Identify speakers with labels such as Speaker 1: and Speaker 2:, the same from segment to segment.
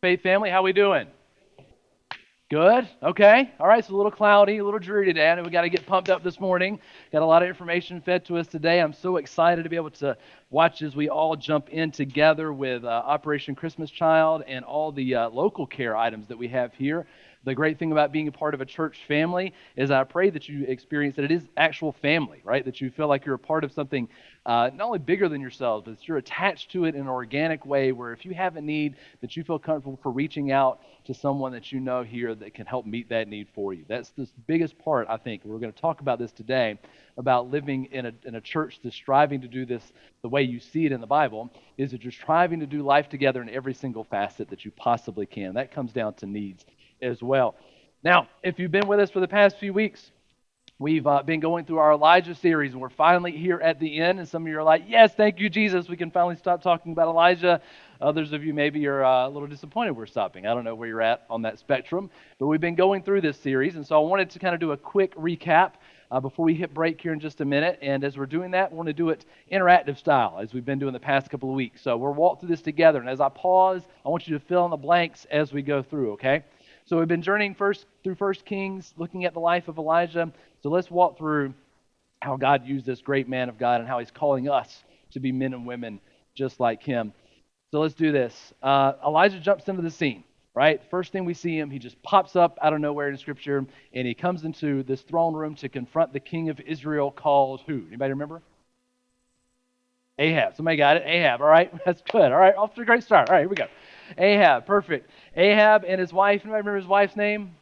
Speaker 1: Faith family, how we doing? Good. Okay. All right. It's a little cloudy, a little dreary today. I know we got to get pumped up this morning. Got a lot of information fed to us today. I'm so excited to be able to watch as we all jump in together with Operation Christmas Child and all the local care items that we have here. The great thing about being a part of a church family is I pray that you experience that it is actual family, right? That you feel like you're a part of something not only bigger than yourselves, but that you're attached to it in an organic way where if you have a need, that you feel comfortable for reaching out to someone that you know here that can help meet that need for you. That's the biggest part, I think. We're going to talk about this today, about living in a church that's striving to do this the way you see it in the Bible, is that you're striving to do life together in every single facet that you possibly can. That comes down to needs as well. Now, if you've been with us for the past few weeks, we've been going through our Elijah series, and we're finally here at the end. And some of you are like, yes, thank you, Jesus. We can finally stop talking about Elijah. Others of you maybe are a little disappointed we're stopping. I don't know where you're at on that spectrum. But we've been going through this series, and so I wanted to kind of do a quick recap before we hit break here in just a minute. And as we're doing that, we want to do it interactive style, as we've been doing the past couple of weeks. So we'll walk through this together. And as I pause, I want you to fill in the blanks as we go through, okay? So we've been journeying through First Kings, looking at the life of Elijah. So let's walk through how God used this great man of God and how he's calling us to be men and women just like him. So let's do this. Elijah jumps into the scene, right? First thing we see him, he just pops up out of nowhere in Scripture, and he comes into this throne room to confront the king of Israel called who? Anybody remember? Ahab. Somebody got it? Ahab. All right, that's good. All right, off to a great start. All right, here we go. Ahab, perfect. Ahab and his wife, anybody remember his wife's name?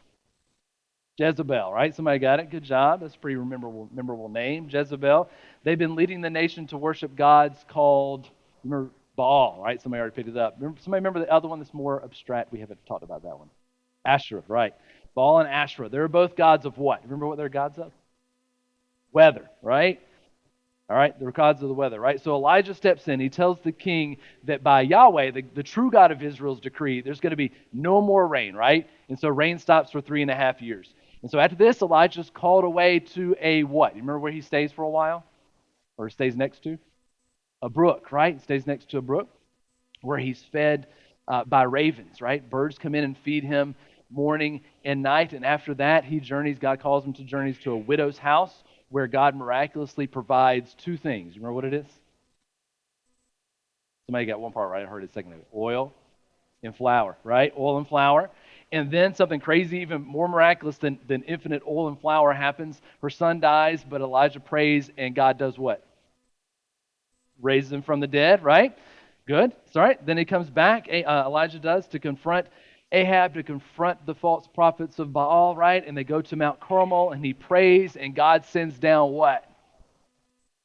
Speaker 1: Jezebel, right? Somebody got it. Good job. That's a pretty memorable name, Jezebel. They've been leading the nation to worship gods called, remember, Baal, right? Somebody already picked it up. Somebody remember the other one that's more abstract? We haven't talked about that one. Asherah, right. Baal and Asherah. They're both gods of what? Remember what they're gods of? Weather, right? All right, the gods of the weather, right? So Elijah steps in. He tells the king that by Yahweh, the true God of Israel's decree, there's going to be no more rain, right? And so rain stops for 3.5 years. And so after this, Elijah's called away to a what? You remember where he stays for a while? Or stays next to? A brook, right? He stays next to a brook where he's fed by ravens, right? Birds come in and feed him morning and night. And after that, he journeys, God calls him to journeys to a widow's house where God miraculously provides two things. You remember what it is? Somebody got one part right. I heard it a second ago. Oil and flour, right? Oil and flour. And then something crazy, even more miraculous than infinite oil and flour happens. Her son dies, but Elijah prays, and God does what? Raises him from the dead, right? Good. It's all right. Then he comes back, Elijah does, to confront Ahab, to confront the false prophets of Baal, right? And they go to Mount Carmel, and he prays, and God sends down what?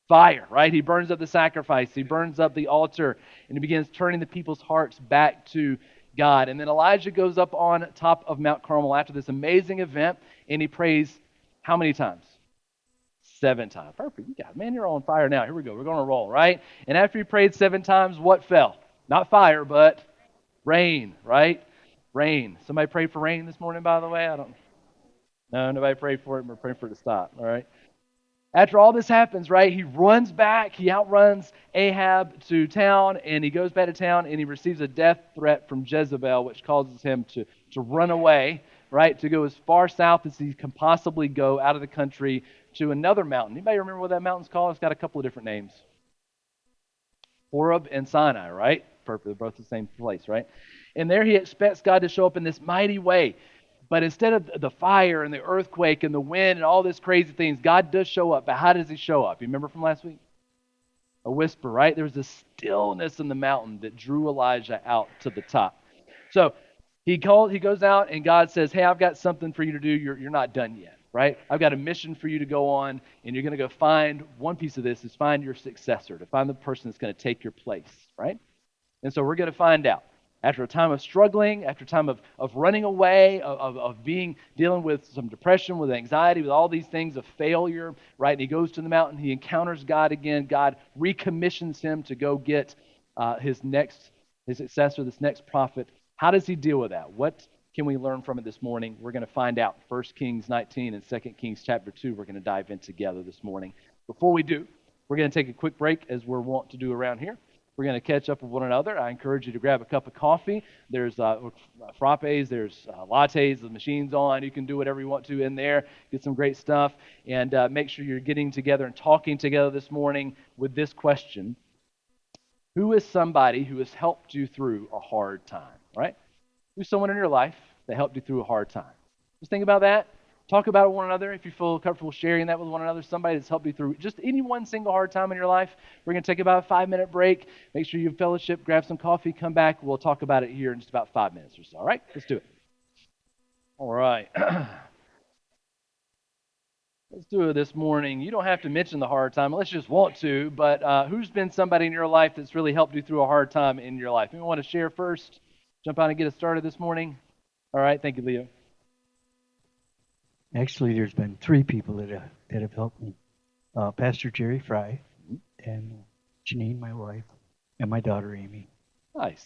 Speaker 1: Fire, right? He burns up the sacrifice. He burns up the altar, and he begins turning the people's hearts back to God. And then Elijah goes up on top of Mount Carmel after this amazing event, and he prays how many times? 7 times. Perfect. You got it. Man, you're on fire now. Here we go. We're going to roll, right? And after he prayed 7 times, what fell? Not fire, but rain, right? Rain. Somebody prayed for rain this morning, by the way? I don't. No, nobody prayed for it. We're praying for it to stop, all right? After all this happens, right, he runs back. He outruns Ahab to town, and he goes back to town, and he receives a death threat from Jezebel, which causes him to run away, right, to go as far south as he can possibly go out of the country to another mountain. Anybody remember what that mountain's called? It's got a couple of different names. Horeb and Sinai, right? Perfect. They're both the same place, right? And there he expects God to show up in this mighty way. But instead of the fire and the earthquake and the wind and all these crazy things, God does show up. But how does he show up? You remember from last week? A whisper, right? There was a stillness in the mountain that drew Elijah out to the top. So he goes out, and God says, hey, I've got something for you to do. You're not done yet, right? I've got a mission for you to go on, and you're going to go find, one piece of this is find your successor, to find the person that's going to take your place, right? And so we're going to find out. After a time of struggling, after a time of running away, of dealing with some depression, with anxiety, with all these things of failure, right? And he goes to the mountain, he encounters God again. God recommissions him to go get his successor, this next prophet. How does he deal with that? What can we learn from it this morning? We're going to find out. 1 Kings 19 and 2 Kings chapter 2, we're going to dive in together this morning. Before we do, we're going to take a quick break, as we're wont to do around here. We're going to catch up with one another. I encourage you to grab a cup of coffee. There's frappes, there's lattes, the machine's on. You can do whatever you want to in there, get some great stuff, and make sure you're getting together and talking together this morning with this question. Who is somebody who has helped you through a hard time, right? Who's someone in your life that helped you through a hard time? Just think about that. Talk about it with one another if you feel comfortable sharing that with one another. Somebody that's helped you through just any one single hard time in your life. We're going to take about a 5-minute break. Make sure you fellowship, grab some coffee, come back. We'll talk about it here in just about 5 minutes or so. All right? Let's do it. All right. Let's do it this morning. You don't have to mention the hard time unless you just want to, but who's been somebody in your life that's really helped you through a hard time in your life? Anyone want to share first? Jump on and get us started this morning? All right. Thank you, Leo.
Speaker 2: Actually, there's been 3 people that have helped me. Pastor Jerry Fry, and Janine, my wife, and my daughter, Amy.
Speaker 1: Nice.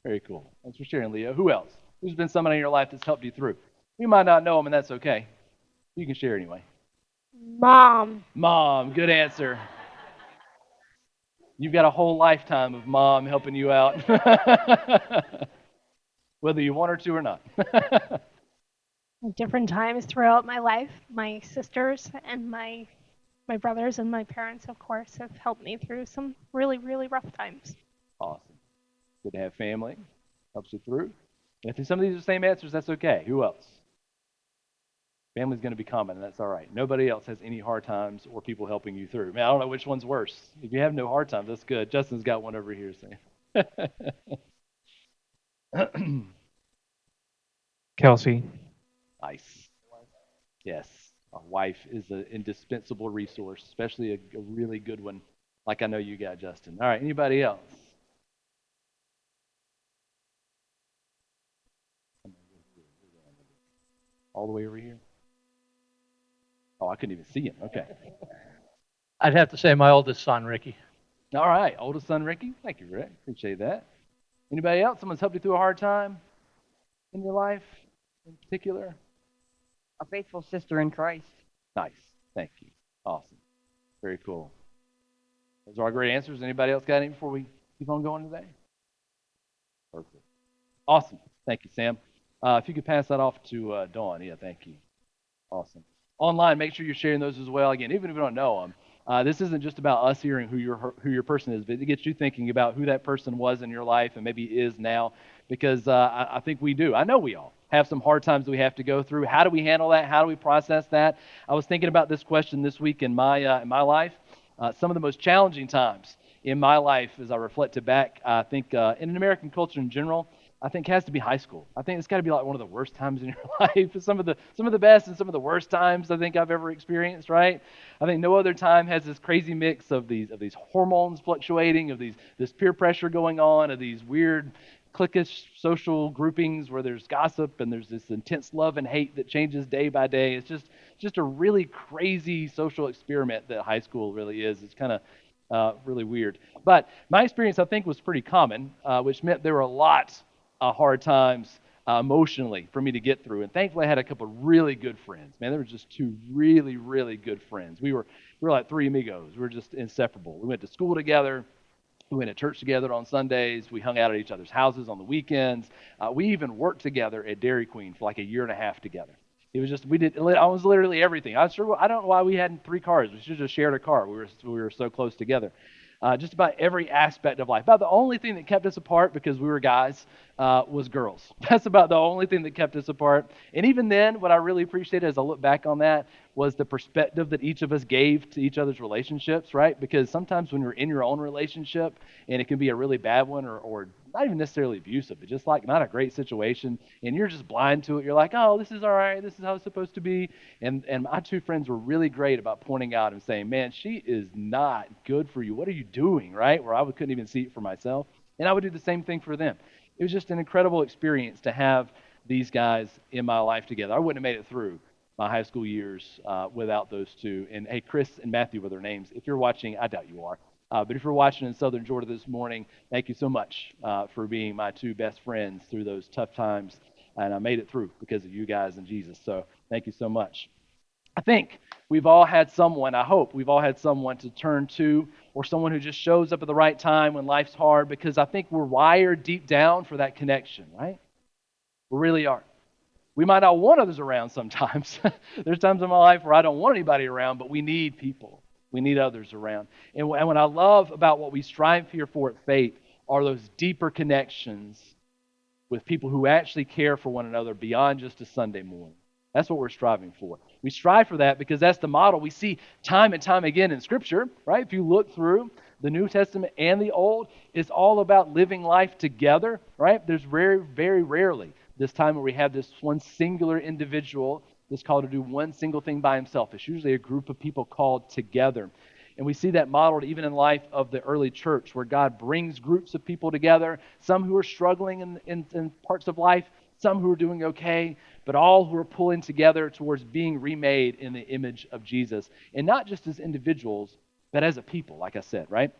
Speaker 1: Very cool. Thanks for sharing, Leo. Who else? Who's been somebody in your life that's helped you through? You might not know them, and that's okay. You can share anyway.
Speaker 3: Mom.
Speaker 1: Mom. Good answer. You've got a whole lifetime of mom helping you out, whether you want her to or not.
Speaker 3: Different times throughout my life, my sisters and my brothers and my parents, of course, have helped me through some really, really rough times.
Speaker 1: Awesome. Good to have family. Helps you through. And if some of these are the same answers, that's okay. Who else? Family's going to be common, and that's all right. Nobody else has any hard times or people helping you through. Man, I don't know which one's worse. If you have no hard times, that's good. Justin's got one over here saying.
Speaker 4: Kelsey.
Speaker 1: Nice. Yes, a wife is an indispensable resource, especially a really good one, like I know you got, Justin. All right, anybody else? All the way over here? Oh, I couldn't even see him. Okay.
Speaker 4: I'd have to say my oldest son, Ricky.
Speaker 1: All right, oldest son, Ricky. Thank you, Rick. Appreciate that. Anybody else? Someone's helped you through a hard time in your life in particular?
Speaker 5: A faithful sister in Christ.
Speaker 1: Nice. Thank you. Awesome. Very cool. Those are our great answers. Anybody else got any before we keep on going today? Perfect. Awesome. Thank you, Sam. If you could pass that off to Dawn. Yeah, thank you. Awesome. Online, make sure you're sharing those as well. Again, even if you don't know them, this isn't just about us hearing who your person is, but it gets you thinking about who that person was in your life and maybe is now, because I think we do. I know we all have some hard times that we have to go through. How do we handle that? How do we process that? I was thinking about this question this week in my life. Some of the most challenging times in my life, as I reflected back, I think in an American culture in general, I think has to be high school. I think it's got to be like one of the worst times in your life. Some of the best and some of the worst times I think I've ever experienced, right? I think no other time has this crazy mix of these hormones fluctuating, of this peer pressure going on, of these weird cliquish social groupings where there's gossip and there's this intense love and hate that changes day by day. It's just a really crazy social experiment that high school really is. It's kind of really weird. But my experience, I think, was pretty common, which meant there were a lot hard times emotionally for me to get through. And thankfully, I had a couple of really good friends. Man, there were just 2 really, really good friends. We were like 3 amigos. We were just inseparable. We went to school together. We went to church together on Sundays. We hung out at each other's houses on the weekends. We even worked together at Dairy Queen for like a year and a half together. It was just, I was literally everything. I don't know why we had 3 cars. We should have just shared a car. We were so close together. Just about every aspect of life. About the only thing that kept us apart, because we were guys, was girls. That's about the only thing that kept us apart. And even then, what I really appreciated as I look back on that was the perspective that each of us gave to each other's relationships, right? Because sometimes when you're in your own relationship, and it can be a really bad one or not even necessarily abusive, but just like not a great situation, and you're just blind to it. You're like, oh, this is all right. This is how it's supposed to be. And my 2 friends were really great about pointing out and saying, man, she is not good for you. What are you doing, right? Where I couldn't even see it for myself. And I would do the same thing for them. It was just an incredible experience to have these guys in my life together. I wouldn't have made it through my high school years without those 2. And hey, Chris and Matthew were their names. If you're watching, I doubt you are. But if you're watching in Southern Georgia this morning, thank you so much for being my 2 best friends through those tough times. And I made it through because of you guys and Jesus. So thank you so much. I think we've all had someone, I hope we've all had someone to turn to, or someone who just shows up at the right time when life's hard, because I think we're wired deep down for that connection, right? We really are. We might not want others around sometimes. There's times in my life where I don't want anybody around, but we need people. We need others around. And what I love about what we strive here for at Faith are those deeper connections with people who actually care for one another beyond just a Sunday morning. That's what we're striving for. We strive for that because that's the model we see time and time again in Scripture, right? If you look through the New Testament and the Old, it's all about living life together, right? There's very, very rarely this time where we have this one singular individual that's called to do one single thing by himself. It's usually a group of people called together. And we see that modeled even in life of the early church, where God brings groups of people together, some who are struggling in parts of life, some who are doing okay, but all who are pulling together towards being remade in the image of Jesus. And not just as individuals, but as a people, like I said, right?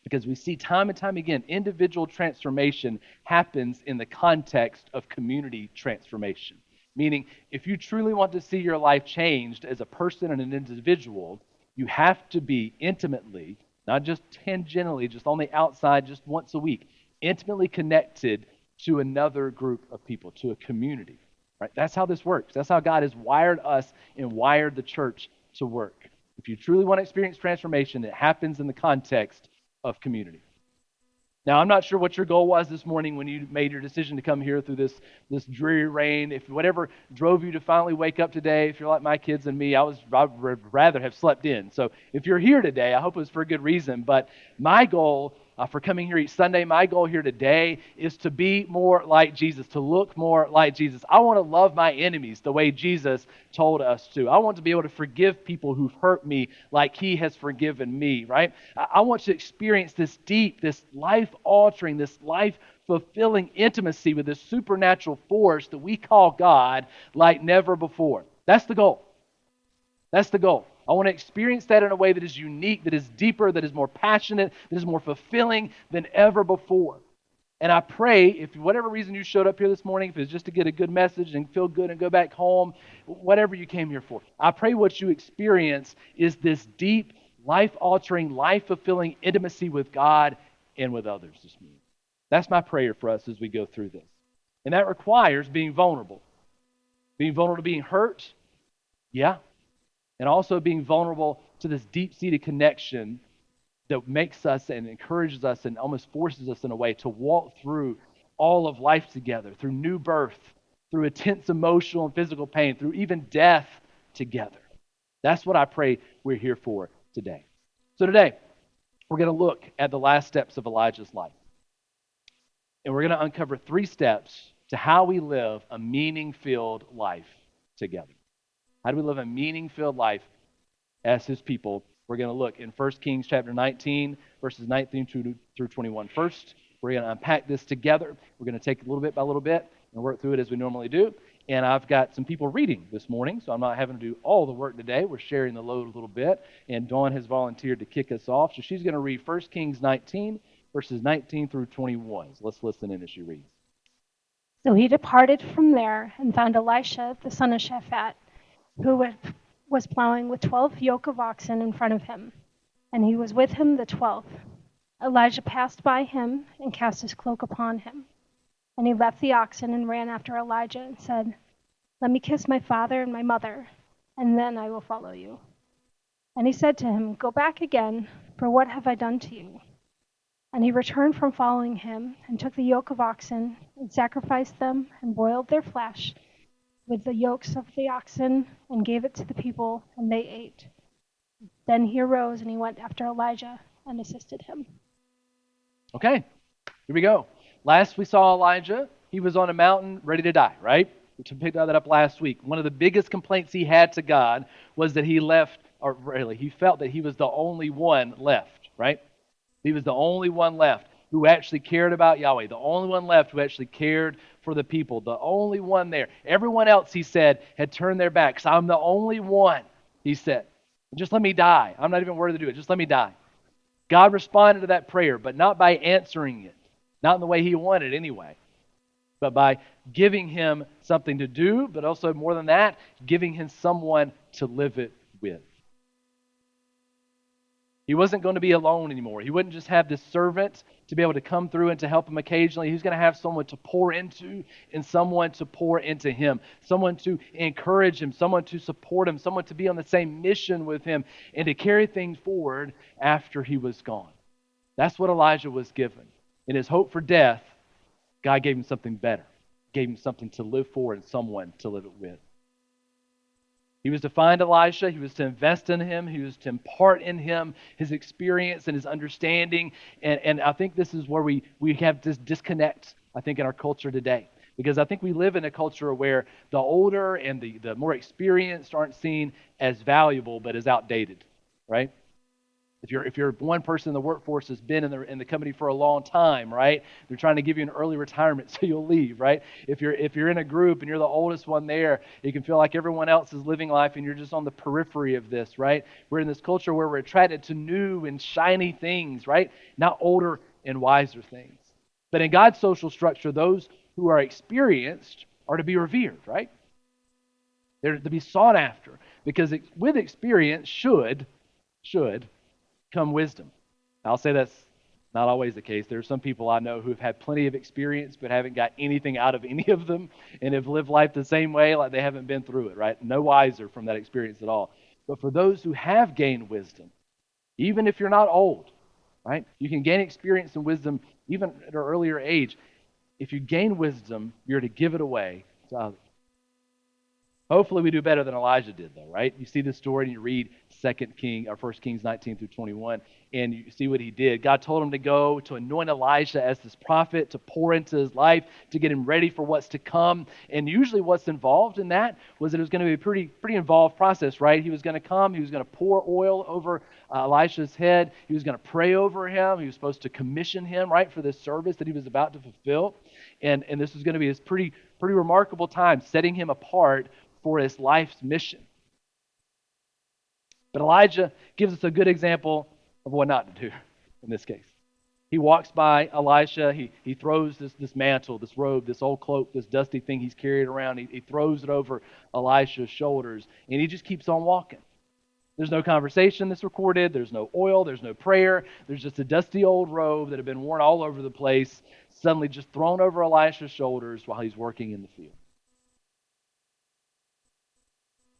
Speaker 1: Because we see time and time again, individual transformation happens in the context of community transformation. Meaning, if you truly want to see your life changed as a person and an individual, you have to be intimately, not just tangentially, just on the outside, just once a week, intimately connected to another group of people, to a community. Right? That's how this works. That's how God has wired us and wired the church to work. If you truly want to experience transformation, it happens in the context of community. Now, I'm not sure what your goal was this morning when you made your decision to come here through this dreary rain. If whatever drove you to finally wake up today, if you're like my kids and me, I'd rather have slept in. So if you're here today, I hope it was for a good reason. But my goal for coming here each Sunday, my goal here today is to be more like Jesus, to look more like Jesus. I want to love my enemies the way Jesus told us to. I want to be able to forgive people who've hurt me like he has forgiven me, right? I want to experience this deep, this life-altering, this life-fulfilling intimacy with this supernatural force that we call God like never before. That's the goal. That's the goal. I want to experience that in a way that is unique, that is deeper, that is more passionate, that is more fulfilling than ever before. And I pray, if for whatever reason you showed up here this morning, if it's just to get a good message and feel good and go back home, whatever you came here for, I pray what you experience is this deep, life-altering, life-fulfilling intimacy with God and with others this morning. That's my prayer for us as we go through this. And that requires being vulnerable. Being vulnerable to being hurt, yeah. And also being vulnerable to this deep-seated connection that makes us and encourages us and almost forces us in a way to walk through all of life together, through new birth, through intense emotional and physical pain, through even death together. That's what I pray we're here for today. So today, we're going to look at the last steps of Elijah's life. And we're going to uncover 3 steps to how we live a meaning-filled life together. How do we live a meaning-filled life as his people? We're going to look in 1 Kings chapter 19, verses 19 through 21. First, we're going to unpack this together. We're going to take a little bit by little bit and work through it as we normally do. And I've got some people reading this morning, so I'm not having to do all the work today. We're sharing the load a little bit. And Dawn has volunteered to kick us off. So she's going to read 1 Kings 19, verses 19 through 21. So let's listen in as she reads.
Speaker 3: So he departed from there and found Elisha, the son of Shaphat, who was plowing with 12 yoke of oxen in front of him, and he was with him the 12th. Elijah passed by him and cast his cloak upon him. And he left the oxen and ran after Elijah and said, "Let me kiss my father and my mother, and then I will follow you." And he said to him, "Go back again, for what have I done to you?" And he returned from following him and took the yoke of oxen and sacrificed them and boiled their flesh with the yokes of the oxen and gave it to the people, and they ate. Then he arose and he went after Elijah and assisted him.
Speaker 1: Okay, here we go. Last we saw Elijah, he was on a mountain ready to die, right? We picked that up last week. One of the biggest complaints he had to God was that he felt that he was the only one left, right? He was the only one left who actually cared about Yahweh, the only one left who actually cared for the people, the only one there. Everyone else, he said, had turned their backs. I'm the only one, he said. Just let me die. I'm not even worthy to do it. Just let me die. God responded to that prayer, but not by answering it. Not in the way he wanted anyway. but by giving him something to do, but also more than that, giving him someone to live it with. He wasn't going to be alone anymore. He wouldn't just have this servant to be able to come through and to help him occasionally. He was going to have someone to pour into and someone to pour into him, someone to encourage him, someone to support him, someone to be on the same mission with him and to carry things forward after he was gone. That's what Elijah was given. In his hope for death, God gave him something better, gave him something to live for and someone to live it with. He was to find Elisha. He was to invest in him. He was to impart in him his experience and his understanding. And I think this is where we have this disconnect, I think, in our culture today. Because I think we live in a culture where the older and the more experienced aren't seen as valuable, but as outdated, right? If you're one person in the workforce that's been in the company for a long time, right? They're trying to give you an early retirement so you'll leave, right? If you're in a group and you're the oldest one there, you can feel like everyone else is living life and you're just on the periphery of this, right? We're in this culture where we're attracted to new and shiny things, right? Not older and wiser things. But in God's social structure, those who are experienced are to be revered, right? They're to be sought after because with experience should come wisdom. I'll say that's not always the case. There are some people I know who have had plenty of experience but haven't got anything out of any of them and have lived life the same way like they haven't been through it, right? No wiser from that experience at all. But for those who have gained wisdom, even if you're not old, right? You can gain experience and wisdom even at an earlier age. If you gain wisdom, you're to give it away to others. Hopefully we do better than Elijah did, though, right? You see this story and you read 1 Kings 19 through 21, and you see what he did. God told him to go to anoint Elijah as this prophet, to pour into his life, to get him ready for what's to come. And usually what's involved in that was that it was going to be a pretty involved process, right? He was going to come, he was going to pour oil over Elisha's head, he was going to pray over him, he was supposed to commission him, right, for this service that he was about to fulfill. And this was going to be this pretty remarkable time, setting him apart for his life's mission. But Elijah gives us a good example of what not to do in this case. He walks by Elisha, he throws this mantle, this robe, this old cloak, this dusty thing he's carried around, he throws it over Elisha's shoulders, and he just keeps on walking. There's no conversation that's recorded, there's no oil, there's no prayer, there's just a dusty old robe that had been worn all over the place, suddenly just thrown over Elisha's shoulders while he's working in the field.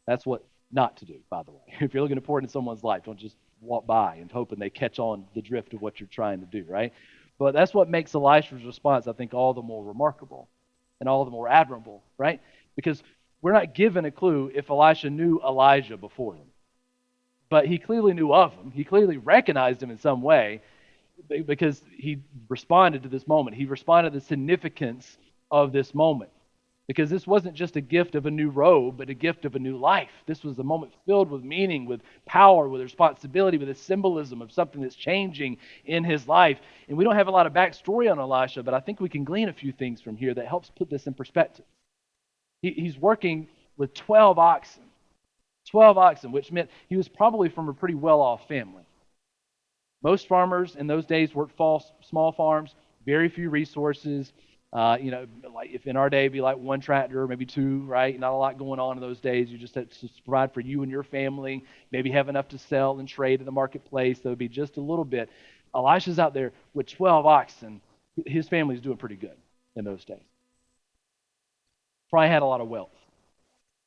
Speaker 1: That's what not to do, by the way. If you're looking to pour into someone's life, don't just walk by and hoping they catch on the drift of what you're trying to do, right? But that's what makes Elisha's response, I think, all the more remarkable and all the more admirable, right? Because we're not given a clue if Elisha knew Elijah before him. But he clearly knew of him. He clearly recognized him in some way because he responded to this moment. He responded to the significance of this moment. Because this wasn't just a gift of a new robe, but a gift of a new life. This was a moment filled with meaning, with power, with responsibility, with a symbolism of something that's changing in his life. And we don't have a lot of backstory on Elisha, but I think we can glean a few things from here that helps put this in perspective. He's working with 12 oxen. 12 oxen, which meant he was probably from a pretty well-off family. Most farmers in those days worked small farms, very few resources. Like if in our day it'd be like one tractor, maybe two, right? Not a lot going on in those days. You just had to provide for you and your family, maybe have enough to sell and trade in the marketplace. That would be just a little bit. Elisha's out there with 12 oxen. His family's doing pretty good in those days. Probably had a lot of wealth.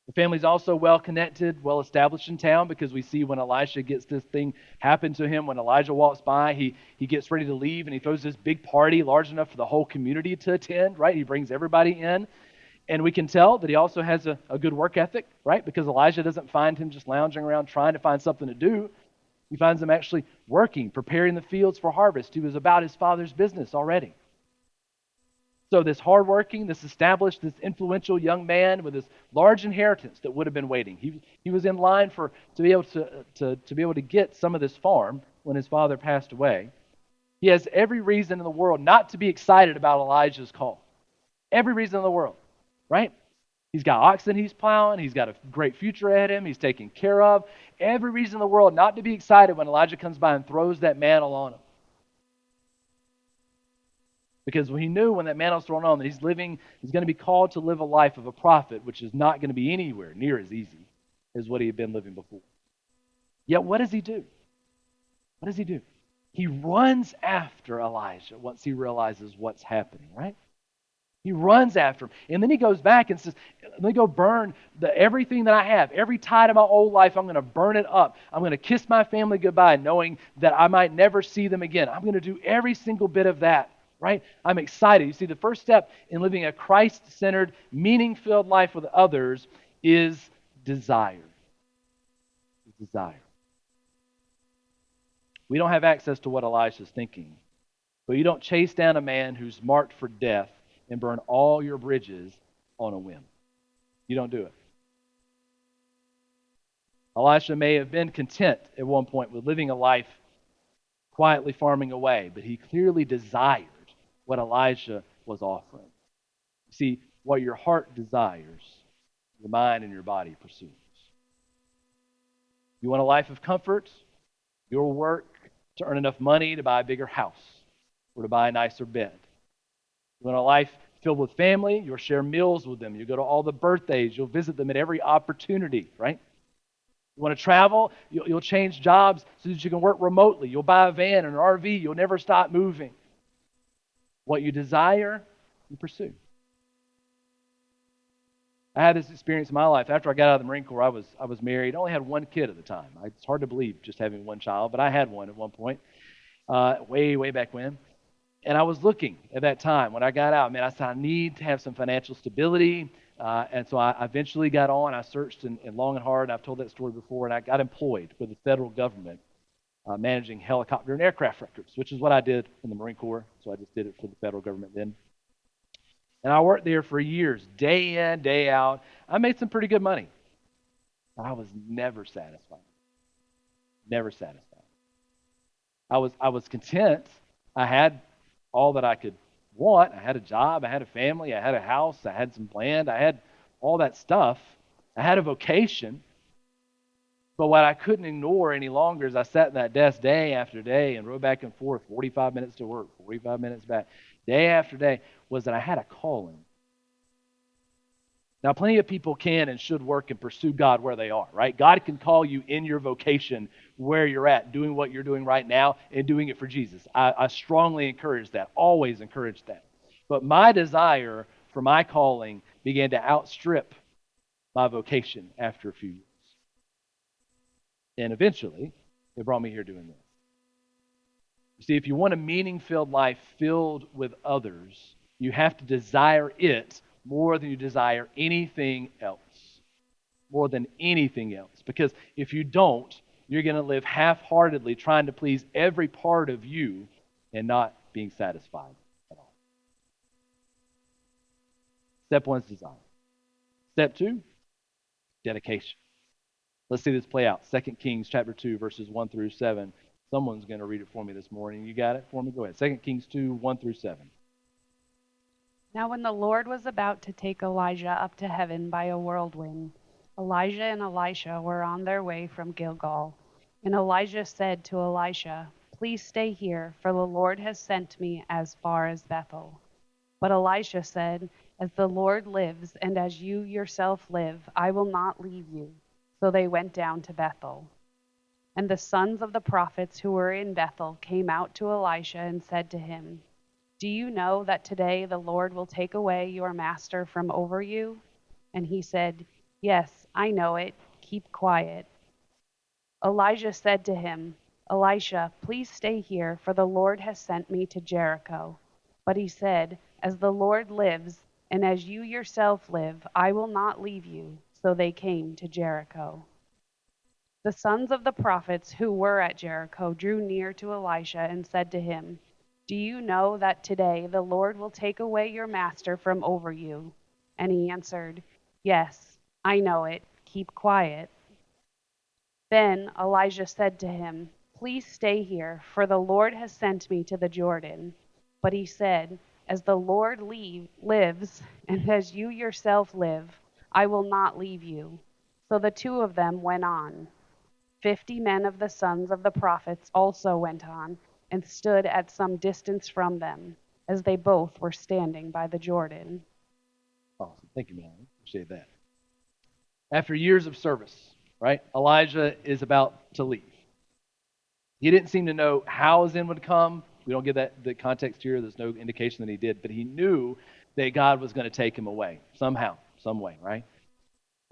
Speaker 1: The family's also well connected, well established in town, because we see when Elisha gets this thing happen to him, when Elijah walks by, he gets ready to leave and he throws this big party large enough for the whole community to attend, right? He brings everybody in. And we can tell that he also has a good work ethic, right? Because Elijah doesn't find him just lounging around trying to find something to do. He finds him actually working, preparing the fields for harvest. He was about his father's business already. So this hardworking, this established, this influential young man with this large inheritance that would have been waiting. He was in line to be able to be able to get some of this farm when his father passed away. He has every reason in the world not to be excited about Elijah's call. Every reason in the world, right? He's got oxen he's plowing. He's got a great future ahead of him. He's taken care of. Every reason in the world not to be excited when Elijah comes by and throws that mantle on him. Because he knew when that mantle was thrown on that he's going to be called to live a life of a prophet, which is not going to be anywhere near as easy as what he had been living before. Yet what does he do? What does he do? He runs after Elijah once he realizes what's happening, right? He runs after him. And then he goes back and says, let me go burn everything that I have. Every tide of my old life, I'm going to burn it up. I'm going to kiss my family goodbye knowing that I might never see them again. I'm going to do every single bit of that, right? I'm excited. You see, the first step in living a Christ-centered, meaning-filled life with others is desire. Desire. We don't have access to what Elisha's thinking, but you don't chase down a man who's marked for death and burn all your bridges on a whim. You don't do it. Elisha may have been content at one point with living a life quietly farming away, but he clearly desired what Elijah was offering. See, what your heart desires, your mind and your body pursues. You want a life of comfort? You'll work to earn enough money to buy a bigger house or to buy a nicer bed. You want a life filled with family? You'll share meals with them. You'll go to all the birthdays. You'll visit them at every opportunity, right? You want to travel? You'll change jobs so that you can work remotely. You'll buy a van or an RV. You'll never stop moving. What you desire, you pursue. I had this experience in my life. After I got out of the Marine Corps, I was married. I only had one kid at the time. It's hard to believe just having one child, but I had one at one point, way back when. And I was looking at that time when I got out. Man, I said, I need to have some financial stability. And so I eventually got on. I searched and long and hard. And I've told that story before. And I got employed with the federal government managing helicopter and aircraft records, which is what I did in the Marine Corps. So I just did it for the federal government then. And I worked there for years, day in, day out. I made some pretty good money. But I was never satisfied. Never satisfied. I was content. I had all that I could want. I had a job. I had a family. I had a house. I had some land. I had all that stuff. I had a vocation. But what I couldn't ignore any longer is I sat in that desk day after day and rode back and forth, 45 minutes to work, 45 minutes back, day after day, was that I had a calling. Now, plenty of people can and should work and pursue God where they are, right? God can call you in your vocation where you're at, doing what you're doing right now and doing it for Jesus. I strongly encourage that, always encourage that. But my desire for my calling began to outstrip my vocation after a few years. And eventually, it brought me here doing this. You see, if you want a meaning-filled life filled with others, you have to desire it more than you desire anything else. More than anything else. Because if you don't, you're going to live half-heartedly trying to please every part of you and not being satisfied at all. Step 1 is desire. Step 2, dedication. Let's see this play out. 2 Kings chapter 2, verses 1 through 7. Someone's going to read it for me this morning. You got it for me? Go ahead. 2 Kings 2, 1 through 7.
Speaker 6: Now when the Lord was about to take Elijah up to heaven by a whirlwind, Elijah and Elisha were on their way from Gilgal. And Elijah said to Elisha, "Please stay here, for the Lord has sent me as far as Bethel." But Elisha said, "As the Lord lives, and as you yourself live, I will not leave you." So they went down to Bethel. And the sons of the prophets who were in Bethel came out to Elisha and said to him, "Do you know that today the Lord will take away your master from over you?" And he said, "Yes, I know it. Keep quiet." Elijah said to him, "Elisha, please stay here, for the Lord has sent me to Jericho." But he said, "As the Lord lives, and as you yourself live, I will not leave you." So they came to Jericho. The sons of the prophets who were at Jericho drew near to Elisha and said to him, "Do you know that today the Lord will take away your master from over you?" And he answered, "Yes, I know it. Keep quiet." Then Elijah said to him, "Please stay here, for the Lord has sent me to the Jordan." But he said, "As the Lord lives, and as you yourself live, I will not leave you." So the two of them went on. 50 men of the sons of the prophets also went on and stood at some distance from them. as they both were standing by the Jordan.
Speaker 1: Awesome. Thank you, Melanie. Appreciate that. After years of service, right, Elijah is about to leave. He didn't seem to know how his end would come. We don't get the context here. There's no indication that he did, but he knew that God was going to take him away somehow, some way, right?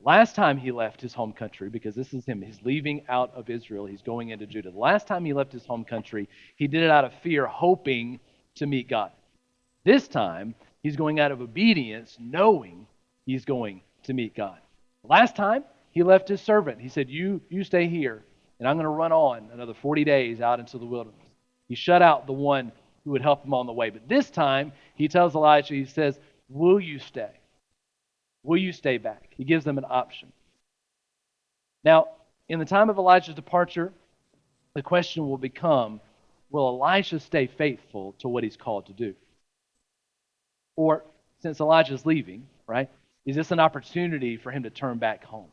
Speaker 1: Last time he left his home country, because this is him, he's leaving out of Israel, he's going into Judah. The last time he left his home country, he did it out of fear, hoping to meet God. This time, he's going out of obedience, knowing he's going to meet God. Last time, he left his servant. He said, you stay here, and I'm going to run on another 40 days out into the wilderness. He shut out the one who would help him on the way. But this time, he tells Elijah, he says, will you stay? Will you stay back? He gives them an option. Now, in the time of Elijah's departure, the question will become, will Elisha stay faithful to what he's called to do? Or, since Elijah's leaving, right, is this an opportunity for him to turn back home?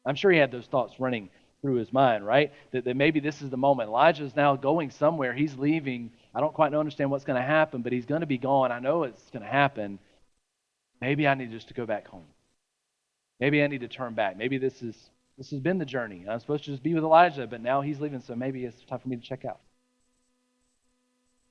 Speaker 1: I'm sure he had those thoughts running through his mind, right? That maybe this is the moment. Elijah is now going somewhere. He's leaving. I don't quite understand what's going to happen, but he's going to be gone. I know it's going to happen. Maybe I need just to go back home. Maybe I need to turn back. Maybe this has been the journey. I'm supposed to just be with Elijah, but now he's leaving, so maybe it's time for me to check out.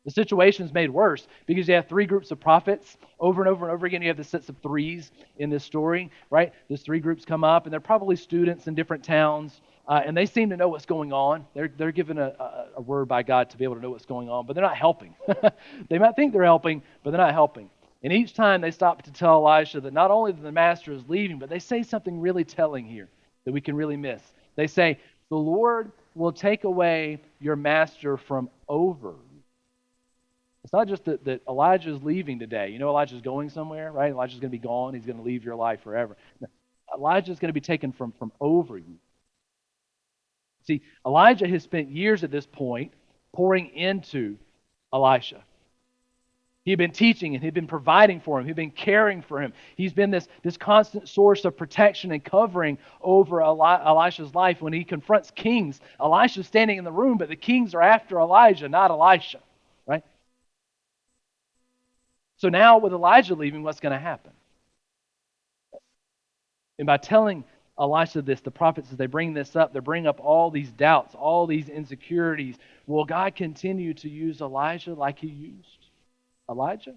Speaker 1: The situation is made worse because you have three groups of prophets. Over and over and over again, you have the sets of threes in this story, right? These three groups come up, and they're probably students in different towns, and they seem to know what's going on. They're given a word by God to be able to know what's going on, but they're not helping. They might think they're helping, but they're not helping. And each time they stop to tell Elisha that not only that the master is leaving, but they say something really telling here that we can really miss. They say, the Lord will take away your master from over. It's not just that Elijah is leaving today. You know Elijah's going somewhere, right? Elijah's going to be gone. He's going to leave your life forever. No, Elijah's going to be taken from over you. See, Elijah has spent years at this point pouring into Elisha. He had been teaching and he'd been providing for him. He'd been caring for him. He's been this constant source of protection and covering over Elisha's life. When he confronts kings, Elisha's standing in the room, but the kings are after Elijah, not Elisha, right? So now with Elijah leaving, what's going to happen? And by telling Elisha this, the prophets, as they bring this up, they bring up all these doubts, all these insecurities. Will God continue to use Elijah like he used Elijah?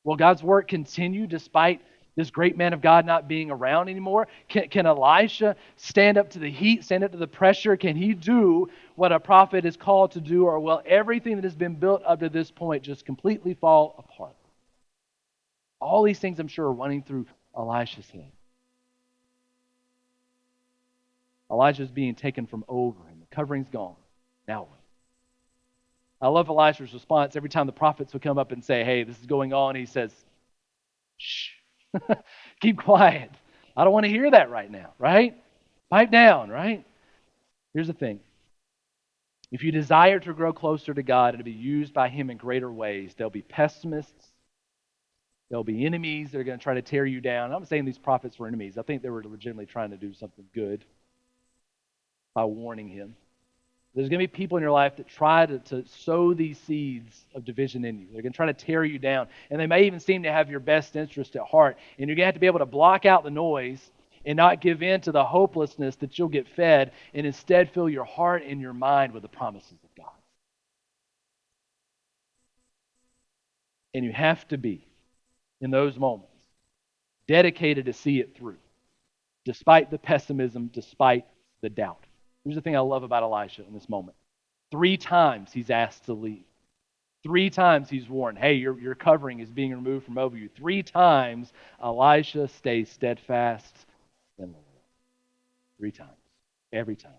Speaker 1: Will God's work continue despite this great man of God not being around anymore? Can Elisha stand up to the heat, stand up to the pressure? Can he do what a prophet is called to do? Or will everything that has been built up to this point just completely fall apart? All these things, I'm sure, are running through Elisha's head. Elijah's being taken from over him. The covering's gone. Now what? I love Elisha's response. Every time the prophets would come up and say, hey, this is going on, he says, shh, keep quiet. I don't want to hear that right now, right? Pipe down, right? Here's the thing. If you desire to grow closer to God and to be used by him in greater ways, there'll be pessimists. There'll be enemies that are going to try to tear you down. I'm not saying these prophets were enemies. I think they were legitimately trying to do something good by warning him. There's going to be people in your life that try to sow these seeds of division in you. They're going to try to tear you down. And they may even seem to have your best interest at heart. And you're going to have to be able to block out the noise and not give in to the hopelessness that you'll get fed, and instead fill your heart and your mind with the promises of God. And you have to be, in those moments, dedicated to see it through, despite the pessimism, despite the doubt. Here's the thing I love about Elisha in this moment. 3 times he's asked to leave. 3 times he's warned, hey, your covering is being removed from over you. 3 times Elisha stays steadfast in the Lord. 3 times. Every time.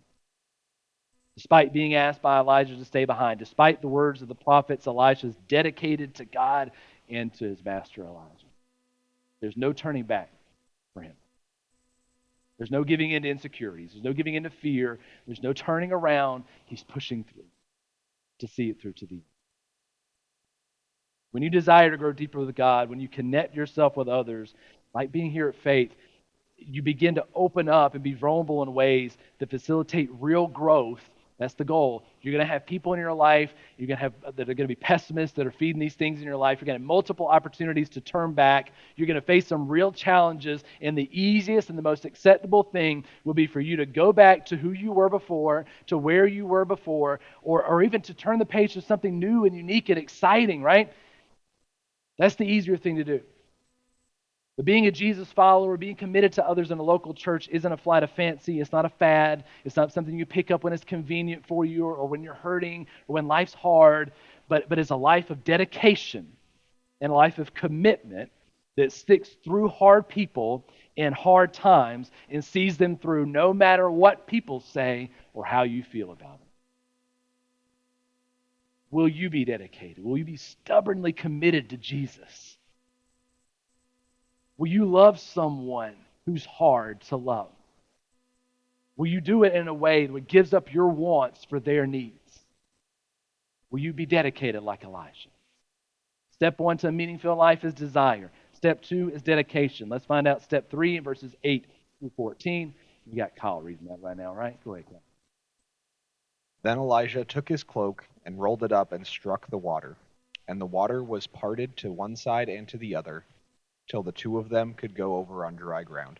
Speaker 1: Despite being asked by Elijah to stay behind, despite the words of the prophets, Elisha is dedicated to God and to his master Elijah. There's no turning back for him. There's no giving in to insecurities. There's no giving in to fear. There's no turning around. He's pushing through to see it through to the end. When you desire to grow deeper with God, when you connect yourself with others, like being here at Faith, you begin to open up and be vulnerable in ways that facilitate real growth That's the goal. You're going to have people in your life you're going to have that are going to be pessimists that are feeding these things in your life. You're going to have multiple opportunities to turn back. You're going to face some real challenges, and the easiest and the most acceptable thing will be for you to go back to who you were before, to where you were before, or even to turn the page to something new and unique and exciting, right? That's the easier thing to do. But being a Jesus follower, being committed to others in a local church isn't a flight of fancy. It's not a fad. It's not something you pick up when it's convenient for you or when you're hurting or when life's hard. But it's a life of dedication and a life of commitment that sticks through hard people in hard times and sees them through no matter what people say or how you feel about it. Will you be dedicated? Will you be stubbornly committed to Jesus? Will you love someone who's hard to love? Will you do it in a way that gives up your wants for their needs? Will you be dedicated like Elijah? Step 1 to a meaningful life is desire. Step 2 is dedication. Let's find out step 3 in verses 8 through 14. You got Kyle reading that right now, right? Go ahead, Kyle.
Speaker 7: Then Elijah took his cloak and rolled it up and struck the water, and the water was parted to one side and to the other, till the two of them could go over on dry ground.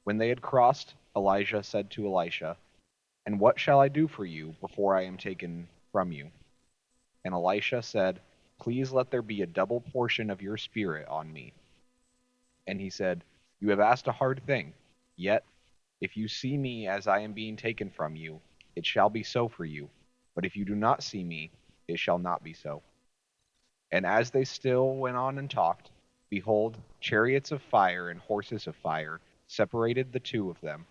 Speaker 7: When they had crossed, Elijah said to Elisha, "And what shall I do for you before I am taken from you?" And Elisha said, "Please let there be a double portion of your spirit on me." And he said, "You have asked a hard thing. Yet, if you see me as I am being taken from you, it shall be so for you. But if you do not see me, it shall not be so." And as they still went on and talked, behold, chariots of fire and horses of fire separated the two of them,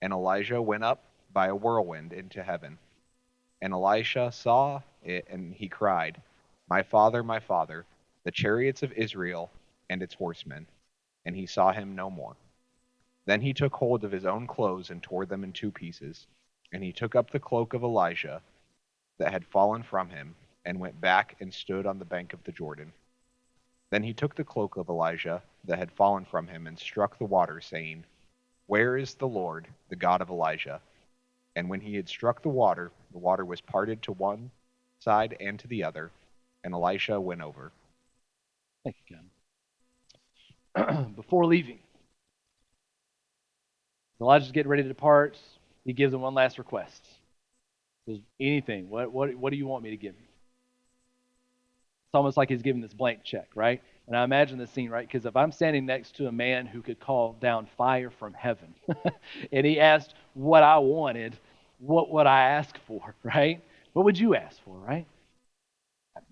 Speaker 7: and Elijah went up by a whirlwind into heaven. And Elisha saw it, and he cried, my father, the chariots of Israel and its horsemen." And he saw him no more. Then he took hold of his own clothes and tore them in two pieces. And he took up the cloak of Elijah that had fallen from him, and went back and stood on the bank of the Jordan. Then he took the cloak of Elijah that had fallen from him and struck the water, saying, "Where is the Lord, the God of Elijah?" And when he had struck the water was parted to one side and to the other, and Elisha went over.
Speaker 1: Thank you, Ken. Before leaving, Elijah's getting ready to depart. He gives them one last request. He says, anything. What do you want me to give you? It's almost like he's giving this blank check, right? And I imagine the scene, right? Because if I'm standing next to a man who could call down fire from heaven, and he asked what I wanted, what would I ask for, right? What would you ask for, right?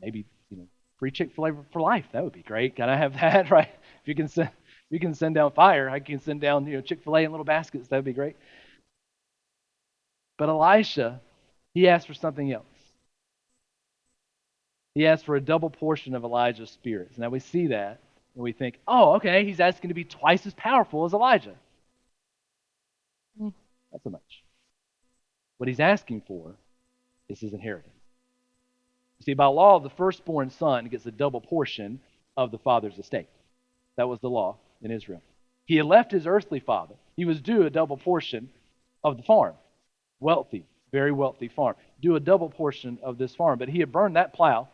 Speaker 1: Maybe, free Chick-fil-A for life. That would be great. Can I have that, right? If you can send down fire, I can send down, Chick-fil-A in little baskets. That would be great. But Elisha, he asked for something else. He asked for a double portion of Elijah's spirits. Now we see that and we think, oh, okay, he's asking to be twice as powerful as Elijah. Not so much. What he's asking for is his inheritance. You see, by law, the firstborn son gets a double portion of the father's estate. That was the law in Israel. He had left his earthly father. He was due a double portion of the farm. Wealthy, very wealthy farm. Due a double portion of this farm. But he had burned that plow.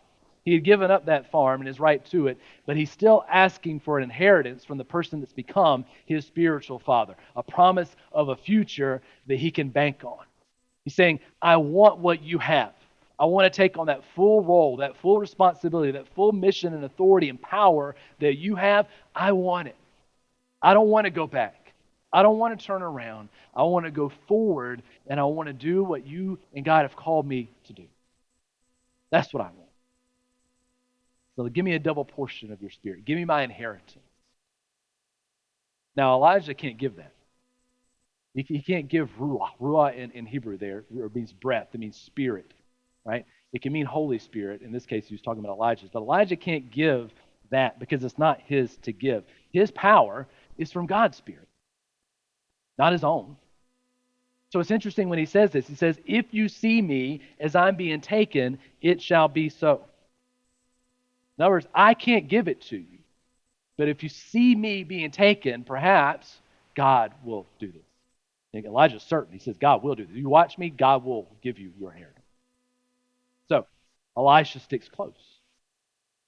Speaker 1: He had given up that farm and his right to it, but he's still asking for an inheritance from the person that's become his spiritual father, a promise of a future that he can bank on. He's saying, I want what you have. I want to take on that full role, that full responsibility, that full mission and authority and power that you have. I want it. I don't want to go back. I don't want to turn around. I want to go forward, and I want to do what you and God have called me to do. That's what I want. So give me a double portion of your spirit. Give me my inheritance. Now, Elijah can't give that. He can't give ruah. Ruah in Hebrew there means breath. It means spirit, right? It can mean Holy Spirit. In this case, he was talking about Elijah's. But Elijah can't give that because it's not his to give. His power is from God's Spirit, not his own. So it's interesting when he says this. He says, if you see me as I'm being taken, it shall be so. In other words, I can't give it to you. But if you see me being taken, perhaps God will do this And Elijah's certain. He says, God will do this. You watch me, God will give you your inheritance. So Elisha sticks close.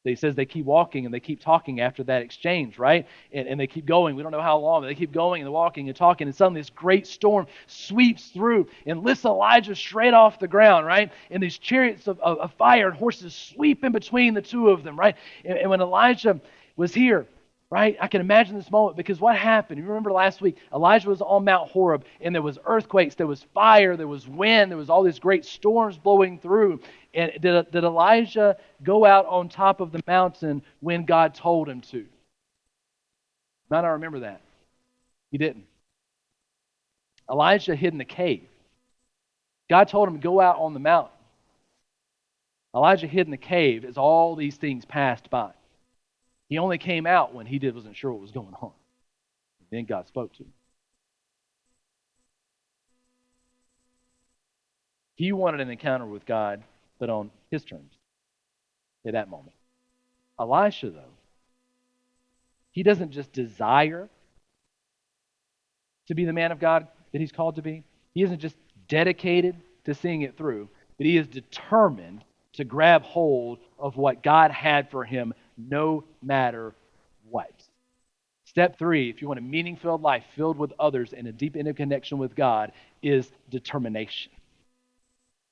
Speaker 1: He says they keep walking and they keep talking after that exchange, right? And they keep going. We don't know how long, but they keep going and walking and talking. And suddenly this great storm sweeps through and lifts Elijah straight off the ground, right? And these chariots of fire and horses sweep in between the two of them, right? And when Elijah was here, right, I can imagine this moment because what happened? You remember last week, Elijah was on Mount Horeb and there was earthquakes, there was fire, there was wind, there was all these great storms blowing through. And did Elijah go out on top of the mountain when God told him to? Might not remember that. He didn't. Elijah hid in the cave. God told him to go out on the mountain. Elijah hid in the cave as all these things passed by. He only came out when he wasn't sure what was going on. Then God spoke to him. He wanted an encounter with God, but on his terms at that moment. Elisha, though, he doesn't just desire to be the man of God that he's called to be. He isn't just dedicated to seeing it through, but he is determined to grab hold of what God had for him no matter what. Step 3, if you want a meaning-filled life filled with others and a deep interconnection with God, is determination.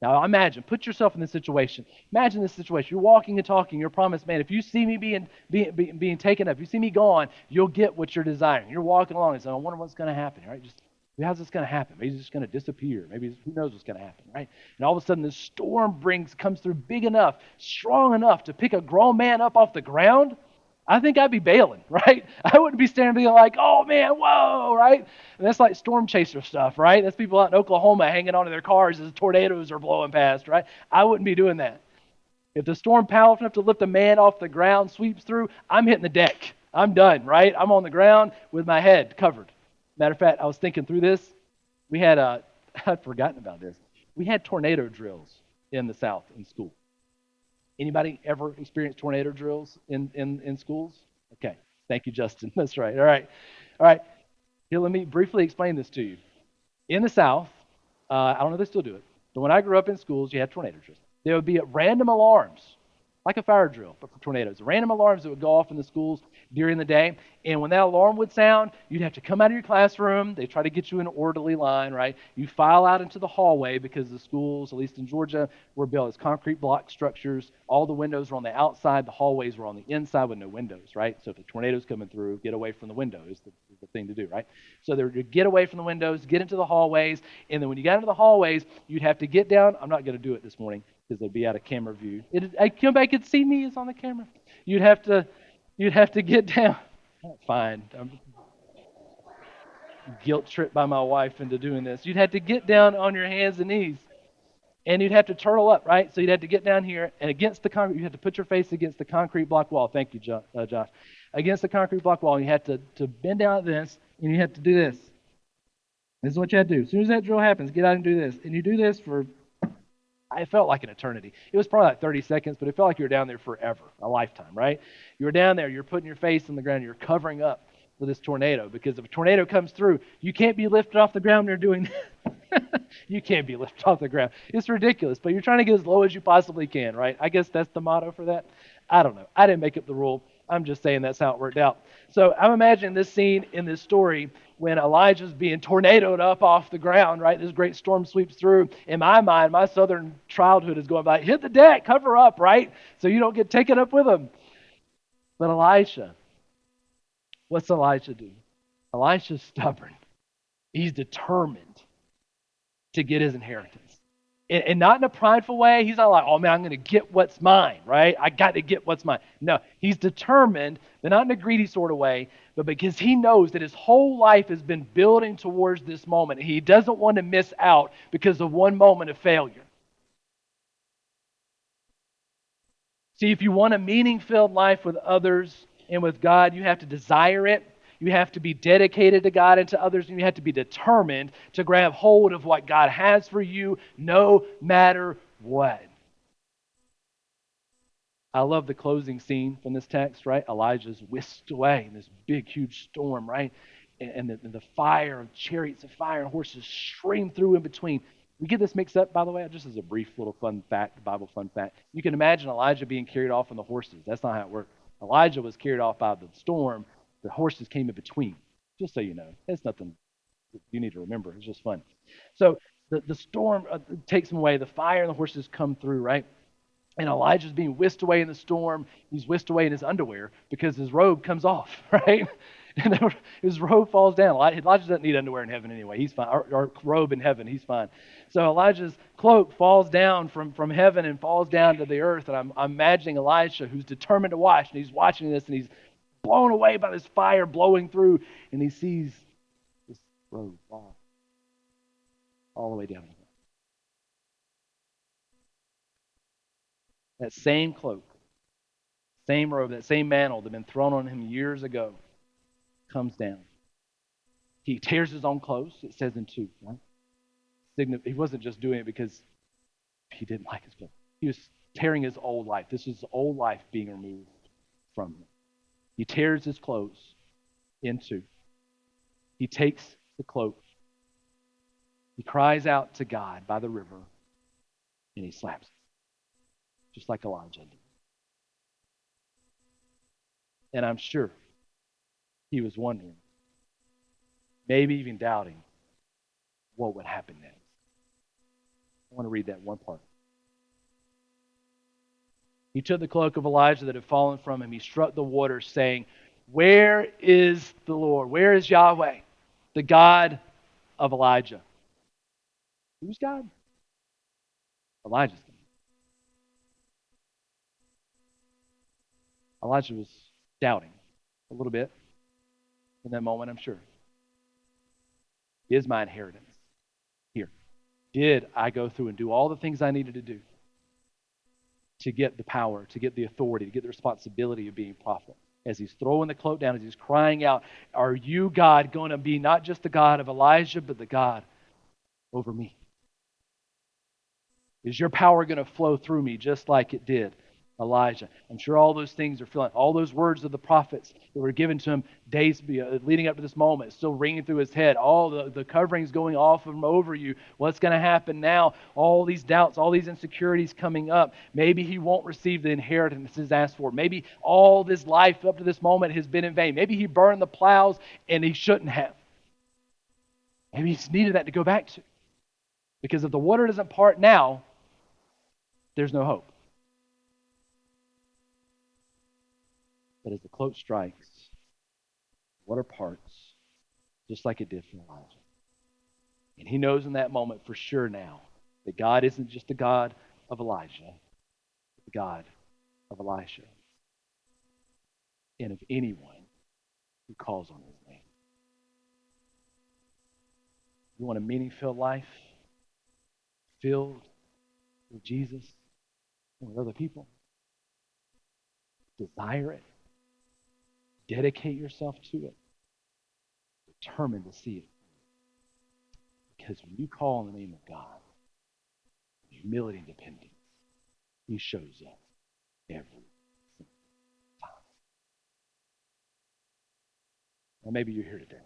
Speaker 1: Now imagine, put yourself in this situation. Imagine this situation. You're walking and talking, you're a promised man. If you see me being taken up, if you see me gone, you'll get what you're desiring. You're walking along and saying, I wonder what's going to happen, right? How's this going to happen? Maybe he's just going to disappear. Maybe who knows what's going to happen, right? And all of a sudden, this storm comes through big enough, strong enough to pick a grown man up off the ground. I think I'd be bailing, right? I wouldn't be standing there like, oh man, whoa, right? And that's like storm chaser stuff, right? That's people out in Oklahoma hanging onto their cars as tornadoes are blowing past, right? I wouldn't be doing that. If the storm powerful enough to lift a man off the ground sweeps through, I'm hitting the deck. I'm done, right? I'm on the ground with my head covered. Matter of fact, I was thinking through this. We had I'd forgotten about this. We had tornado drills in the South in school. Anybody ever experienced tornado drills in schools? Okay. Thank you, Justin. That's right. All right. Here, let me briefly explain this to you. In the South, I don't know if they still do it, but when I grew up in schools, you had tornado drills. There would be random alarms, like a fire drill, but for tornadoes. Random alarms that would go off in the schools during the day. And when that alarm would sound, you'd have to come out of your classroom. They try to get you in an orderly line, right? You file out into the hallway because the schools, at least in Georgia, were built as concrete block structures. All the windows were on the outside. The hallways were on the inside with no windows, right? So if a tornado's coming through, get away from the window is the thing to do, right? So they would get away from the windows, get into the hallways, and then when you got into the hallways, you'd have to get down. I'm not going to do it this morning because they'd be out of camera view. Everybody could see me. It's on the camera. You'd have to get down. Fine. I'm guilt tripped by my wife into doing this. You'd have to get down on your hands and knees, and you'd have to turtle up, right? So you'd have to get down here, and against the concrete, you have to put your face against the concrete block wall. Thank you, Josh. Against the concrete block wall, you have to bend down like this, and you have to do this. This is what you have to do. As soon as that drill happens, get out and do this. And you do this for, it felt like an eternity. It was probably like 30 seconds, but it felt like you were down there forever, a lifetime, right? You were down there, you're putting your face on the ground, you're covering up for this tornado, because if a tornado comes through, you can't be lifted off the ground when you're doing that. You can't be lifted off the ground. It's ridiculous, but you're trying to get as low as you possibly can, right? I guess that's the motto for that. I don't know. I didn't make up the rule. I'm just saying that's how it worked out. So I'm imagining this scene in this story when Elijah's being tornadoed up off the ground, right? This great storm sweeps through. In my mind, my southern childhood is going like, hit the deck, cover up, right? So you don't get taken up with them. But Elisha, what's Elijah do? Elisha's stubborn. He's determined to get his inheritance. And not in a prideful way. He's not like, oh man, I'm going to get what's mine, right? I got to get what's mine. No, he's determined, but not in a greedy sort of way, but because he knows that his whole life has been building towards this moment. He doesn't want to miss out because of one moment of failure. See, if you want a meaning-filled life with others and with God, you have to desire it. You have to be dedicated to God and to others, and you have to be determined to grab hold of what God has for you no matter what. I love the closing scene from this text, right? Elijah's whisked away in this big, huge storm, right? and the fire, chariots of fire and horses stream through in between. We get this mixed up, by the way, just as a brief little fun fact, Bible fun fact. You can imagine Elijah being carried off on the horses. That's not how it worked. Elijah was carried off by the storm. The horses came in between, just so you know. It's nothing you need to remember. It's just fun. So the storm takes him away. The fire and the horses come through, right? And Elijah's being whisked away in the storm. He's whisked away in his underwear because his robe comes off, right? And his robe falls down. Elijah doesn't need underwear in heaven anyway. He's fine. Or robe in heaven. He's fine. So Elijah's cloak falls down from heaven and falls down to the earth. And I'm imagining Elisha, who's determined to watch, and he's watching this, and he's blown away by this fire blowing through, and he sees this robe fall all the way down. That same cloak, same robe, that same mantle that had been thrown on him years ago comes down. He tears his own clothes, it says in 2. Right? He wasn't just doing it because he didn't like his clothes. He was tearing his old life. This is old life being removed from him. He tears his clothes in 2. He takes the cloak. He cries out to God by the river, and he slaps it. Just like Elijah did. And I'm sure he was wondering, maybe even doubting, what would happen next. I want to read that one part. He took the cloak of Elijah that had fallen from him. He struck the water, saying, "Where is the Lord? Where is Yahweh, the God of Elijah?" Who's God? Elijah's God. Elijah was doubting a little bit in that moment, I'm sure. Is my inheritance here? Did I go through and do all the things I needed to do to get the power, to get the authority, to get the responsibility of being a prophet? As he's throwing the cloak down, as he's crying out, are you, God, going to be not just the God of Elijah, but the God over me? Is your power going to flow through me just like it did Elijah? I'm sure all those things are feeling, all those words of the prophets that were given to him days leading up to this moment, still ringing through his head. All the coverings going off from over you. What's going to happen now? All these doubts, all these insecurities coming up. Maybe he won't receive the inheritance he's asked for. Maybe all this life up to this moment has been in vain. Maybe he burned the plows and he shouldn't have. Maybe he's needed that to go back to. Because if the water doesn't part now, there's no hope. But as the cloak strikes, water parts, just like it did for Elijah. And he knows in that moment for sure now that God isn't just the God of Elijah, but the God of Elisha. And of anyone who calls on his name. You want a meaning-filled life? Filled with Jesus and with other people? Desire it. Dedicate yourself to it. Determined to see it. Because when you call on the name of God, humility and dependence, he shows up every single time. Now maybe you're here today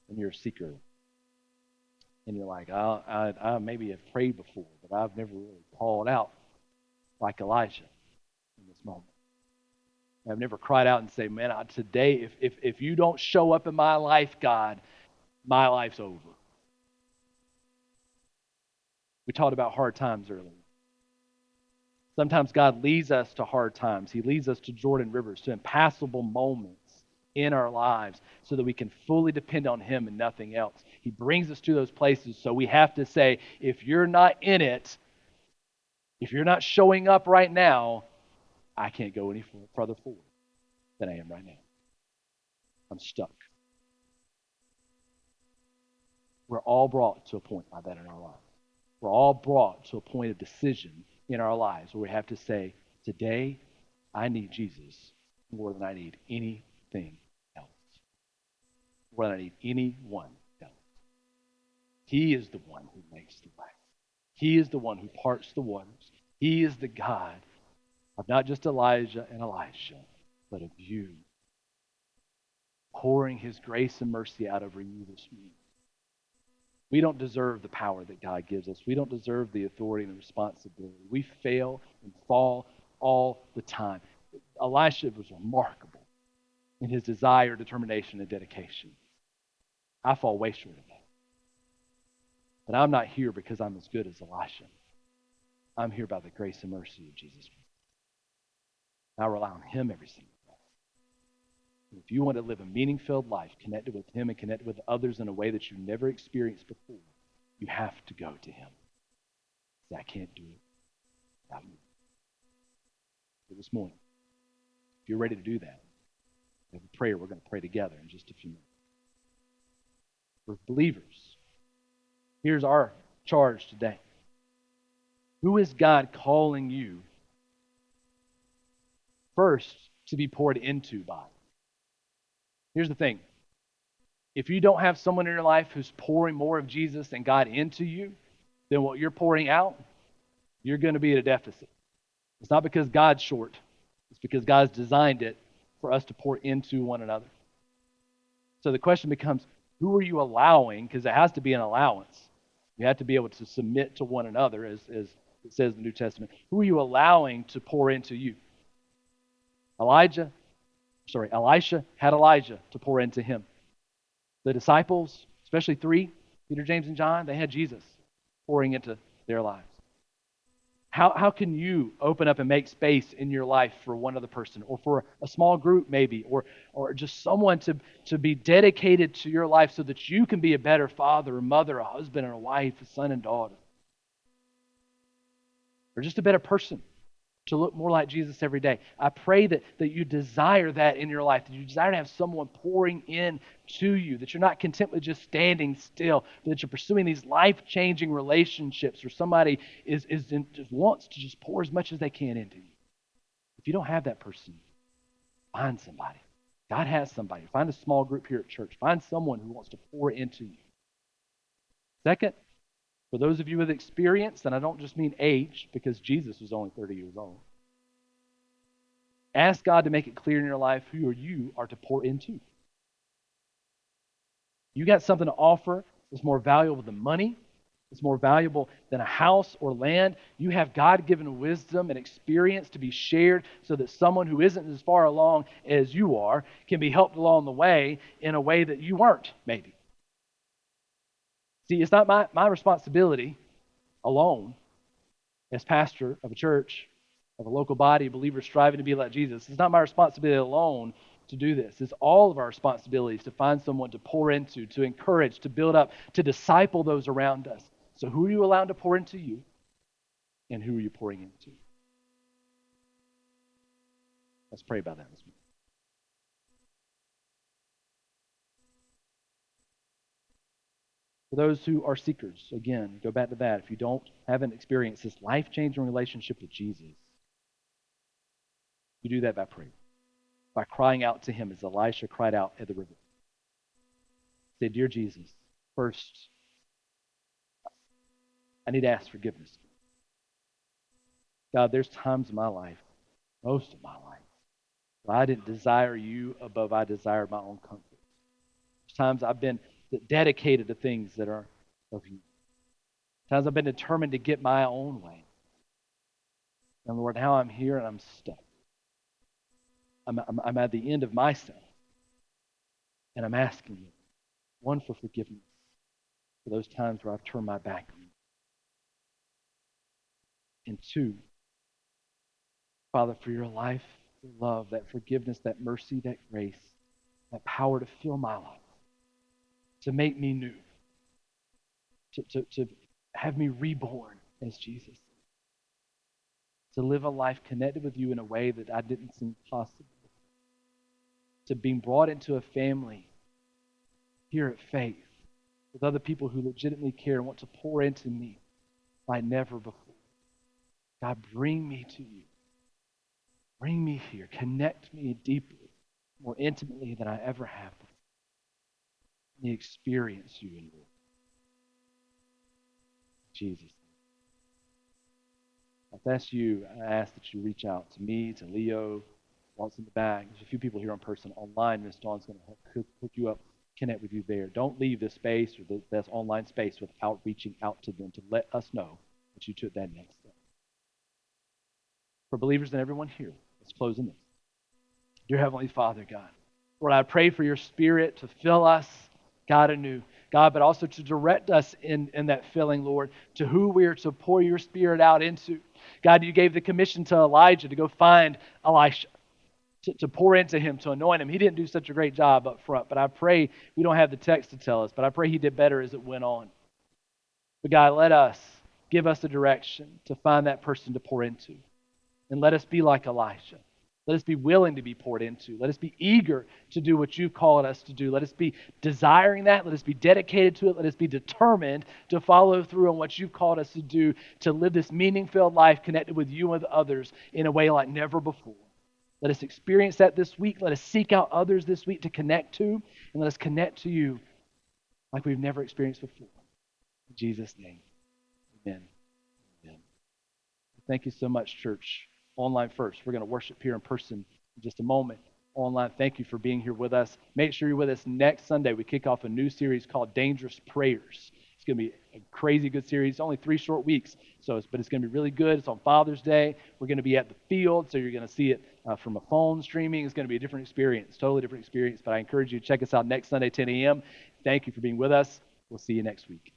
Speaker 1: and you're a seeker and you're like, I maybe have prayed before, but I've never really called out like Elijah in this moment. I've never cried out and say, man, today, if you don't show up in my life, God, my life's over. We talked about hard times earlier. Sometimes God leads us to hard times. He leads us to Jordan rivers, to impassable moments in our lives so that we can fully depend on him and nothing else. He brings us to those places, so we have to say, if you're not in it, if you're not showing up right now, I can't go any further forward than I am right now. I'm stuck. We're all brought to a point like that in our lives. We're all brought to a point of decision in our lives where we have to say, today, I need Jesus more than I need anything else. More than I need anyone else. He is the one who makes the way. He is the one who parts the waters. He is the God of not just Elijah and Elisha, but of you pouring his grace and mercy out over you this morning. We don't deserve the power that God gives us. We don't deserve the authority and the responsibility. We fail and fall all the time. Elisha was remarkable in his desire, determination, and dedication. I fall way short of that. But I'm not here because I'm as good as Elisha. I'm here by the grace and mercy of Jesus Christ. I rely on him every single day. If you want to live a meaning-filled life connected with him and connected with others in a way that you never experienced before, you have to go to him. I can't do it without you. So this morning, if you're ready to do that, we have a prayer we're going to pray together in just a few minutes. For believers, here's our charge today. Who is God calling you first to be poured into by? Here's the thing. If you don't have someone in your life who's pouring more of Jesus and God into you than what you're pouring out, you're going to be at a deficit. It's not because God's short. It's because God's designed it for us to pour into one another. So the question becomes, who are you allowing? Because it has to be an allowance. You have to be able to submit to one another, as it says in the New Testament. Who are you allowing to pour into you? Elisha had Elijah to pour into him. The disciples, especially three, Peter, James, and John, they had Jesus pouring into their lives. How can you open up and make space in your life for one other person, or for a small group maybe, or just someone to be dedicated to your life so that you can be a better father or mother, a husband and a wife, a son and daughter, or just a better person to look more like Jesus every day? I pray that you desire that in your life, that you desire to have someone pouring in to you, that you're not content with just standing still, but that you're pursuing these life-changing relationships where somebody just wants to just pour as much as they can into you. If you don't have that person, find somebody. God has somebody. Find a small group here at church. Find someone who wants to pour into you. Second, for those of you with experience, and I don't just mean age, because Jesus was only 30 years old, ask God to make it clear in your life who you are to pour into. You got something to offer that's more valuable than money. It's more valuable than a house or land. You have God-given wisdom and experience to be shared so that someone who isn't as far along as you are can be helped along the way in a way that you weren't, maybe. See, it's not my responsibility alone as pastor of a church, of a local body of believers striving to be like Jesus. It's not my responsibility alone to do this. It's all of our responsibilities to find someone to pour into, to encourage, to build up, to disciple those around us. So who are you allowed to pour into you, and who are you pouring into? Let's pray about that this morning. For those who are seekers, again, go back to that. If you haven't experienced this life-changing relationship with Jesus, you do that by prayer, by crying out to him as Elisha cried out at the river. Say, dear Jesus, first, I need to ask forgiveness. God, there's times in my life, most of my life, where I didn't desire you above I desired my own comfort. There's times I've been dedicated to things that are of you. Times I've been determined to get my own way. And Lord, now I'm here and I'm stuck. I'm at the end of myself. And I'm asking you, one, for forgiveness for those times where I've turned my back on you. And two, Father, for your life, your love, that forgiveness, that mercy, that grace, that power to fill my life, to make me new, to have me reborn as Jesus, to live a life connected with you in a way that I didn't seem possible, to being brought into a family here at Faith with other people who legitimately care and want to pour into me like never before. God, bring me to you. Bring me here. Connect me deeply, more intimately than I ever have before. Let me experience you in your Jesus. If that's you, I ask that you reach out to me, to Leo, while it's in the bag. There's a few people here in person. Online, Miss Dawn's going to hook you up, connect with you there. Don't leave this space or this online space without reaching out to them to let us know that you took that next step. For believers and everyone here, let's close in this. Dear Heavenly Father, God, Lord, I pray for your Spirit to fill us, God, anew. God, but also to direct us in that filling, Lord, to who we are to pour your Spirit out into. God, you gave the commission to Elijah to go find Elisha, to pour into him, to anoint him. He didn't do such a great job up front, but I pray, we don't have the text to tell us, but I pray he did better as it went on. But God, give us the direction to find that person to pour into. And let us be like Elisha. Let us be willing to be poured into. Let us be eager to do what you've called us to do. Let us be desiring that. Let us be dedicated to it. Let us be determined to follow through on what you've called us to do, to live this meaning-filled life connected with you and with others in a way like never before. Let us experience that this week. Let us seek out others this week to connect to, and let us connect to you like we've never experienced before. In Jesus' name, amen. Amen. Thank you so much, church. Online first. We're going to worship here in person in just a moment. Online, thank you for being here with us. Make sure you're with us next Sunday. We kick off a new series called Dangerous Prayers. It's going to be a crazy good series. It's only 3 short weeks, but it's going to be really good. It's on Father's Day. We're going to be at the field, so you're going to see it from a phone streaming. It's going to be a different experience, totally different experience. But I encourage you to check us out next Sunday, 10 a.m. Thank you for being with us. We'll see you next week.